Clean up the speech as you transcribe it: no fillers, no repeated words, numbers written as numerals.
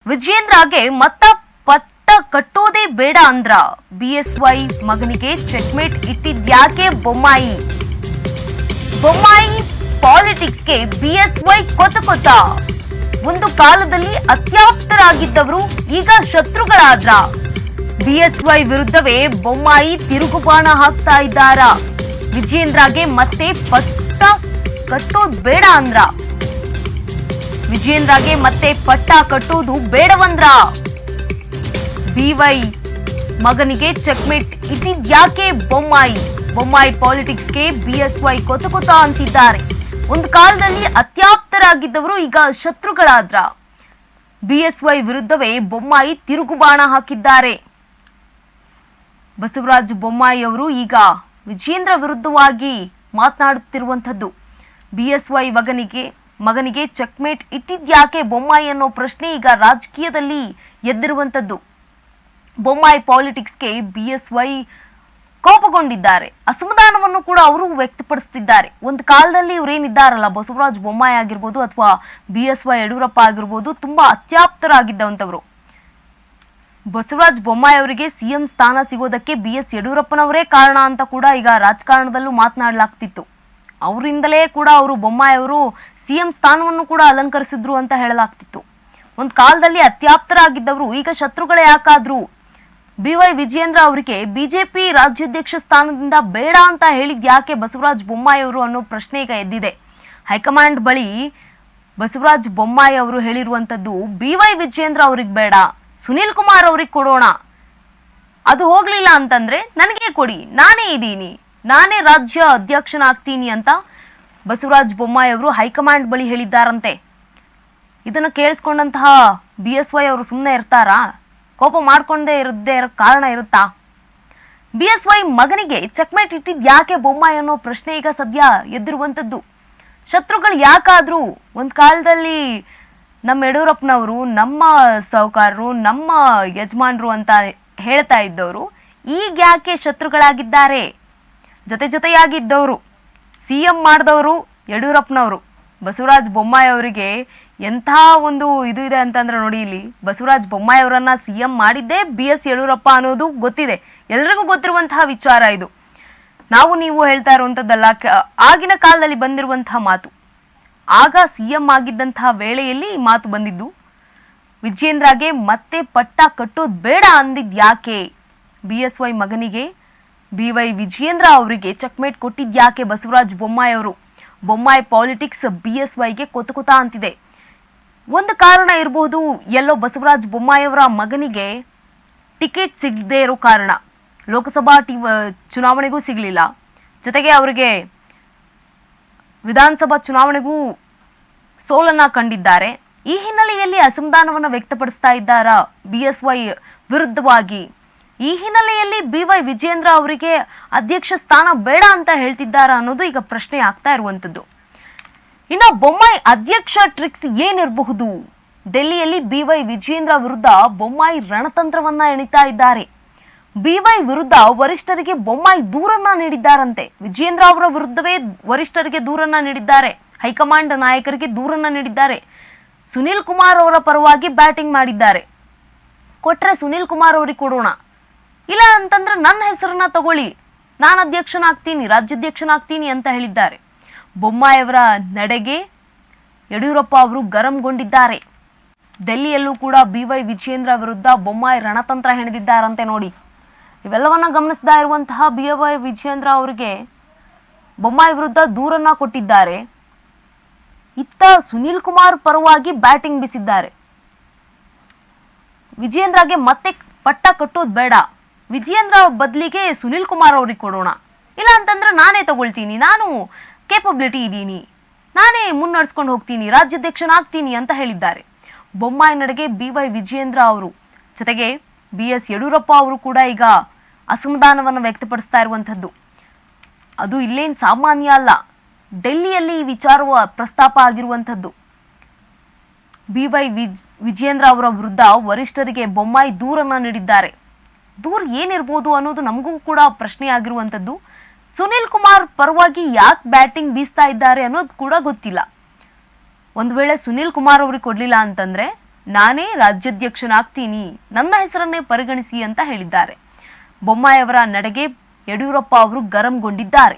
ವಿಜಯೇಂದ್ರಗೆ ಮತ್ತ ಪಟ್ಟ ಕಟ್ಟೋದೇ ಬೇಡ ಅಂದ್ರ ಬಿಎಸ್ವೈ ಮಗನಿಗೆ ಚೆಕ್ಮೇಟ್ ಇಟ್ಟಿದ್ಯಾಕೆ ಬೊಮ್ಮಾಯಿ ಪಾಲಿಟಿಕ್ಸ್ಗೆ ಬಿಎಸ್ವೈ ಕೊತ ಒಂದು ಕಾಲದಲ್ಲಿ ಅತ್ಯಾಪ್ತರಾಗಿದ್ದವರು ಈಗ ಶತ್ರುಗಳಾದ್ರ ಬಿಎಸ್ವೈ ವಿರುದ್ಧವೇ ಬೊಮ್ಮಾಯಿ ತಿರುಗುಬಾಣ ಹಾಕ್ತಾ ಇದ್ದಾರ. ವಿಜಯೇಂದ್ರಗೆ ಮತ್ತೆ ಪಟ್ಟ ಕಟ್ಟೋದು ಬೇಡ ಅಂದ್ರ ವಿಜಯೇಂದ್ರಗೆ ಮತ್ತೆ ಪಟ್ಟ ಕಟ್ಟೋದು ಬೇಡವಂದ್ರ ಬಿವೈ ಮಗನಿಗೆ ಚೆಕ್ಮೇಟ್ ಇಟ್ಟಿದ್ಯಾಕೆ ಬೊಮ್ಮಾಯಿ ಪಾಲಿಟಿಕ್ಸ್ಗೆ ಬಿಎಸ್ವೈ ಕೊತ ಅಂತಿದ್ದಾರೆ. ಒಂದು ಕಾಲದಲ್ಲಿ ಅತ್ಯಾಪ್ತರಾಗಿದ್ದವರು ಈಗ ಶತ್ರುಗಳಾದ್ರ ಬಿಎಸ್ವೈ ವಿರುದ್ಧವೇ ಬೊಮ್ಮಾಯಿ ತಿರುಗುಬಾಣ ಹಾಕಿದ್ದಾರೆ. ಬಸವರಾಜ ಬೊಮ್ಮಾಯಿ ಅವರು ಈಗ ವಿಜಯೇಂದ್ರ ವಿರುದ್ಧವಾಗಿ ಮಾತನಾಡುತ್ತಿರುವಂತದ್ದು. ಬಿಎಸ್ವೈ ಮಗನಿಗೆ ಚೆಕ್ಮೇಟ್ ಇಟ್ಟಿದ್ಯಾಕೆ ಬೊಮ್ಮಾಯಿ ಅನ್ನೋ ಪ್ರಶ್ನೆ ಈಗ ರಾಜಕೀಯದಲ್ಲಿ ಎದ್ದಿರುವಂತದ್ದು. ಬೊಮ್ಮಾಯಿ ಪಾಲಿಟಿಕ್ಸ್ಗೆ ಬಿಎಸ್ವೈ ಕೋಪಗೊಂಡಿದ್ದಾರೆ. ಅಸಮಾಧಾನವನ್ನು ಕೂಡ ಅವರು ವ್ಯಕ್ತಪಡಿಸುತ್ತಿದ್ದಾರೆ. ಒಂದು ಕಾಲದಲ್ಲಿ ಇವರೇನಿದ್ದಾರಲ್ಲ, ಬಸವರಾಜ ಬೊಮ್ಮಾಯಿ ಆಗಿರ್ಬೋದು ಅಥವಾ ಬಿಎಸ್ವೈ ಯಡಿಯೂರಪ್ಪ ಆಗಿರ್ಬೋದು, ತುಂಬಾ ಅತ್ಯಾಪ್ತರಾಗಿದ್ದಂಥವ್ರು. ಬಸವರಾಜ ಬೊಮ್ಮಾಯಿ ಅವರಿಗೆ ಸಿಎಂ ಸ್ಥಾನ ಸಿಗೋದಕ್ಕೆ ಬಿಎಸ್ ಯಡಿಯೂರಪ್ಪನವರೇ ಕಾರಣ ಅಂತ ಕೂಡ ಈಗ ರಾಜಕಾರಣದಲ್ಲೂ ಮಾತನಾಡಲಾಗ್ತಿತ್ತು. ಅವರಿಂದಲೇ ಕೂಡ ಬೊಮ್ಮಾಯಿ ಅವರು ಸಿಎಂ ಸ್ಥಾನವನ್ನು ಕೂಡ ಅಲಂಕರಿಸಿದ್ರು ಅಂತ ಹೇಳಲಾಗ್ತಿತ್ತು. ಒಂದು ಕಾಲದಲ್ಲಿ ಅತ್ಯಾಪ್ತರಾಗಿದ್ದವರು ಈಗ ಶತ್ರುಗಳೇ ಯಾಕಾದ್ರು? ಬಿವೈ ವಿಜಯೇಂದ್ರ ಅವರಿಗೆ ಬಿಜೆಪಿ ರಾಜ್ಯಾಧ್ಯಕ್ಷ ಸ್ಥಾನದಿಂದ ಬೇಡ ಅಂತ ಹೇಳಿದ್ಯಾಕೆ ಬಸವರಾಜ ಬೊಮ್ಮಾಯಿ ಅವರು ಅನ್ನೋ ಪ್ರಶ್ನೆ ಈಗ ಎದ್ದಿದೆ. ಹೈಕಮಾಂಡ್ ಬಳಿ ಬಸವರಾಜ ಬೊಮ್ಮಾಯಿ ಅವರು ಹೇಳಿರುವಂತದ್ದು, ಬಿವೈ ವಿಜಯೇಂದ್ರ ಅವ್ರಿಗೆ ಬೇಡ, ಸುನೀಲ್ ಕುಮಾರ್ ಅವ್ರಿಗೆ ಕೊಡೋಣ, ಅದು ಹೋಗ್ಲಿಲ್ಲ ಅಂತಂದ್ರೆ ನನಗೆ ಕೊಡಿ, ನಾನೇ ಇದ್ದೀನಿ, ನಾನೇ ರಾಜ್ಯ ಅಧ್ಯಕ್ಷನಾಗ್ತೀನಿ ಅಂತ ಬಸವರಾಜ ಬೊಮ್ಮಾಯಿ ಅವರು ಹೈಕಮಾಂಡ್ ಬಳಿ ಹೇಳಿದ್ದಾರಂತೆ. ಇದನ್ನು ಕೇಳಿಸ್ಕೊಂಡಂತಹ ಬಿಎಸ್ವೈ ಅವರು ಸುಮ್ಮನೆ ಇರ್ತಾರಾ? ಕೋಪ ಮಾಡ್ಕೊಂಡೇ ಇರದೇ ಇರೋ ಕಾರಣ ಇರುತ್ತಾ? ಬಿಎಸ್ವೈ ಮಗನಿಗೆ ಚೆಕ್ಮೇಟ್ ಇಟ್ಟಿದ್ಯಾಕೆ ಬೊಮ್ಮಾಯಿ ಅನ್ನೋ ಪ್ರಶ್ನೆ ಈಗ ಸದ್ಯ ಎದ್ದಿರುವಂತದ್ದು. ಶತ್ರುಗಳು ಯಾಕಾದ್ರೂ? ಒಂದು ಕಾಲದಲ್ಲಿ ನಮ್ಮ ಯಡಿಯೂರಪ್ಪನವರು ನಮ್ಮ ಸಾಹುಕಾರರು, ನಮ್ಮ ಯಜಮಾನರು ಅಂತ ಹೇಳ್ತಾ ಇದ್ದವರು ಈಗ ಯಾಕೆ ಶತ್ರುಗಳಾಗಿದ್ದಾರೆ? ಜೊತೆಯಾಗಿದ್ದವರು, ಸಿಎಂ ಮಾಡಿದವರು ಯಡಿಯೂರಪ್ಪನವರು. ಬಸವರಾಜ ಬೊಮ್ಮಾಯಿ ಅವರಿಗೆ ಎಂಥ ಒಂದು ಇದು ಇದೆ ಅಂತಂದ್ರೆ ನೋಡಿ, ಇಲ್ಲಿ ಬಸವರಾಜ ಬೊಮ್ಮಾಯಿ ಅವರನ್ನ ಸಿಎಂ ಮಾಡಿದ್ದೇ ಬಿಎಸ್ ಯಡಿಯೂರಪ್ಪ ಅನ್ನೋದು ಗೊತ್ತಿದೆ, ಎಲ್ರಿಗೂ ಗೊತ್ತಿರುವಂತಹ ವಿಚಾರ ಇದು. ನೀವು ಹೇಳ್ತಾ ಇರುವಂತದ್ದಲ್ಲ, ಆಗಿನ ಕಾಲದಲ್ಲಿ ಬಂದಿರುವಂತಹ ಮಾತು. ಆಗ ಸಿಎಂ ಆಗಿದ್ದಂತಹ ವೇಳೆಯಲ್ಲಿ ಈ ಮಾತು ಬಂದಿದ್ದು. ವಿಜಯೇಂದ್ರಗೆ ಮತ್ತೆ ಪಟ್ಟ ಕಟ್ಟೋದು ಬೇಡ ಅಂದಿದ್ಯಾಕೆ? ಬಿಎಸ್ವೈ ಮಗನಿಗೆ ಬಿವೈ ವಿಜಯೇಂದ್ರ ಅವರಿಗೆ ಚೆಕ್ಮೇಟ್ ಕೊಟ್ಟಿದ್ಯಾಕೆ ಬಸವರಾಜ ಬೊಮ್ಮಾಯಿ ಅವರು? ಬೊಮ್ಮಾಯಿ ಪಾಲಿಟಿಕ್ಸ್ ಬಿಎಸ್ವೈಗೆ ಕೊತ ಅಂತಿದೆ. ಒಂದು ಕಾರಣ ಇರಬಹುದು, ಎಲ್ಲೋ ಬಸವರಾಜ ಬೊಮ್ಮಾಯಿ ಅವರ ಮಗನಿಗೆ ಟಿಕೆಟ್ ಸಿಗದೇ ಇರೋ ಕಾರಣ. ಲೋಕಸಭಾ ಚುನಾವಣೆಗೂ ಸಿಗಲಿಲ್ಲ, ಜೊತೆಗೆ ಅವರಿಗೆ ವಿಧಾನಸಭಾ ಚುನಾವಣೆಗೂ ಸೋಲನ್ನ ಕಂಡಿದ್ದಾರೆ. ಈ ಹಿನ್ನೆಲೆಯಲ್ಲಿ ಅಸಮಾಧಾನವನ್ನು ವ್ಯಕ್ತಪಡಿಸ್ತಾ ಇದ್ದಾರಾ ಬಿಎಸ್ವೈ ವಿರುದ್ಧವಾಗಿ. ಈ ಹಿನ್ನೆಲೆಯಲ್ಲಿ ಬಿವೈ ವಿಜಯೇಂದ್ರ ಅವರಿಗೆ ಅಧ್ಯಕ್ಷ ಸ್ಥಾನ ಬೇಡ ಅಂತ ಹೇಳ್ತಿದ್ದಾರಾ ಅನ್ನೋದು ಈಗ ಪ್ರಶ್ನೆ ಆಗ್ತಾ ಇರುವಂತದ್ದು. ಇನ್ನು ಬೊಮ್ಮಾಯಿ ಅಧ್ಯಕ್ಷ ಟ್ರಿಕ್ಸ್ ಏನಿರಬಹುದು? ಡೆಲ್ಲಿಯಲ್ಲಿ ಬಿವೈ ವಿಜಯೇಂದ್ರ ವಿರುದ್ಧ ಬೊಮ್ಮಾಯಿ ರಣತಂತ್ರವನ್ನ ಎಣಿತಾ ಇದ್ದಾರೆ. ಬಿವೈ ವಿರುದ್ಧ ವರಿಷ್ಠರಿಗೆ ಬೊಮ್ಮಾಯಿ ದೂರನ್ನ ನೀಡಿದ್ದಾರಂತೆ. ವಿಜಯೇಂದ್ರ ಅವರ ವಿರುದ್ಧವೇ ವರಿಷ್ಠರಿಗೆ ದೂರನ್ನ ನೀಡಿದ್ದಾರೆ, ಹೈಕಮಾಂಡ್ ನಾಯಕರಿಗೆ ದೂರನ್ನ ನೀಡಿದ್ದಾರೆ. ಸುನೀಲ್ ಕುಮಾರ್ ಅವರ ಪರವಾಗಿ ಬ್ಯಾಟಿಂಗ್ ಮಾಡಿದ್ದಾರೆ. ಕೊಟ್ರೆ ಸುನೀಲ್ ಕುಮಾರ್ ಅವ್ರಿಗೆ ಕೊಡೋಣ, ಇಲ್ಲ ಅಂತಂದ್ರೆ ನನ್ನ ಹೆಸರನ್ನ ತಗೊಳ್ಳಿ, ನಾನು ಅಧ್ಯಕ್ಷನಾಗ್ತೀನಿ, ರಾಜ್ಯಾಧ್ಯಕ್ಷನಾಗ್ತೀನಿ ಅಂತ ಹೇಳಿದ್ದಾರೆ. ಬೊಮ್ಮಾಯಿ ಅವರ ನಡೆಗೆ ಯಡಿಯೂರಪ್ಪ ಅವರು ಗರಂಗೊಂಡಿದ್ದಾರೆ. ಡೆಲ್ಲಿಯಲ್ಲೂ ಕೂಡ ಬಿವೈ ವಿಜಯೇಂದ್ರ ವಿರುದ್ಧ ಬೊಮ್ಮಾಯಿ ರಣತಂತ್ರ ಹೆಣೆದಿದ್ದಾರಂತೆ. ನೋಡಿ, ಇವೆಲ್ಲವನ್ನ ಗಮನಿಸ್ತಾ ಇರುವಂತಹ ಬಿವೈ ವಿಜಯೇಂದ್ರ ಅವರಿಗೆ ಬೊಮ್ಮಾಯಿ ವಿರುದ್ಧ ದೂರನ್ನ ಕೊಟ್ಟಿದ್ದಾರೆ. ಇತ್ತ ಸುನೀಲ್ ಕುಮಾರ್ ಪರವಾಗಿ ಬ್ಯಾಟಿಂಗ್ ಬೀಸಿದ್ದಾರೆ. ವಿಜಯೇಂದ್ರಗೆ ಮತ್ತೆ ಪಟ್ಟ ಕಟ್ಟೋದು ಬೇಡ, ವಿಜಯೇಂದ್ರ ಬದಲಿಗೆ ಸುನೀಲ್ ಕುಮಾರ್ ಅವ್ರಿಗೆ ಕೊಡೋಣ, ಇಲ್ಲ ಅಂತಂದ್ರೆ ನಾನೇ ತಗೊಳ್ತೀನಿ, ನಾನು ಕೇಪಬಿಲಿಟಿ ಇದ್ದೀನಿ, ನಾನೇ ಮುನ್ನಡೆಸ್ಕೊಂಡು ಹೋಗ್ತೀನಿ, ರಾಜ್ಯಾಧ್ಯಕ್ಷನಾಗ್ತೀನಿ ಅಂತ ಹೇಳಿದ್ದಾರೆ. ಬೊಮ್ಮಾಯಿ ನಡೆಗೆ ಬಿವೈ ವಿಜಯೇಂದ್ರ ಅವರು, ಜೊತೆಗೆ ಬಿಎಸ್ ಯಡಿಯೂರಪ್ಪ ಅವರು ಕೂಡ ಈಗ ಅಸಮಾಧಾನವನ್ನು ವ್ಯಕ್ತಪಡಿಸ್ತಾ ಇರುವಂಥದ್ದು. ಅದು ಇಲ್ಲೇನು ಸಾಮಾನ್ಯ ಅಲ್ಲ, ಡೆಲ್ಲಿಯಲ್ಲಿ ಈ ವಿಚಾರವ ಪ್ರಸ್ತಾಪ ಆಗಿರುವಂಥದ್ದು. ಬಿವೈ ವಿಜಯೇಂದ್ರ ಅವರ ವಿರುದ್ಧ ವರಿಷ್ಠರಿಗೆ ಬೊಮ್ಮಾಯಿ ದೂರನ್ನ ನೀಡಿದ್ದಾರೆ. ದೂರ ಏನಿರ್ಬೋದು ಅನ್ನೋದು ನಮಗೂ ಕೂಡ ಪ್ರಶ್ನೆ ಆಗಿರುವಂಥದ್ದು. ಸುನೀಲ್ ಕುಮಾರ್ ಪರವಾಗಿ ಯಾಕೆ ಬ್ಯಾಟಿಂಗ್ ಬೀಸ್ತಾ ಇದ್ದಾರೆ ಅನ್ನೋದು ಕೂಡ ಗೊತ್ತಿಲ್ಲ. ಒಂದು ವೇಳೆ ಸುನೀಲ್ ಕುಮಾರ್ ಅವ್ರಿಗೆ ಕೊಡ್ಲಿಲ್ಲ ಅಂತಂದ್ರೆ ನಾನೇ ರಾಜ್ಯಾಧ್ಯಕ್ಷನಾಗ್ತೀನಿ, ನನ್ನ ಹೆಸರನ್ನೇ ಪರಿಗಣಿಸಿ ಅಂತ ಹೇಳಿದ್ದಾರೆ. ಬೊಮ್ಮಾಯಿ ಅವರ ನಡೆಗೆ ಯಡಿಯೂರಪ್ಪ ಅವರು ಗರಂಗೊಂಡಿದ್ದಾರೆ.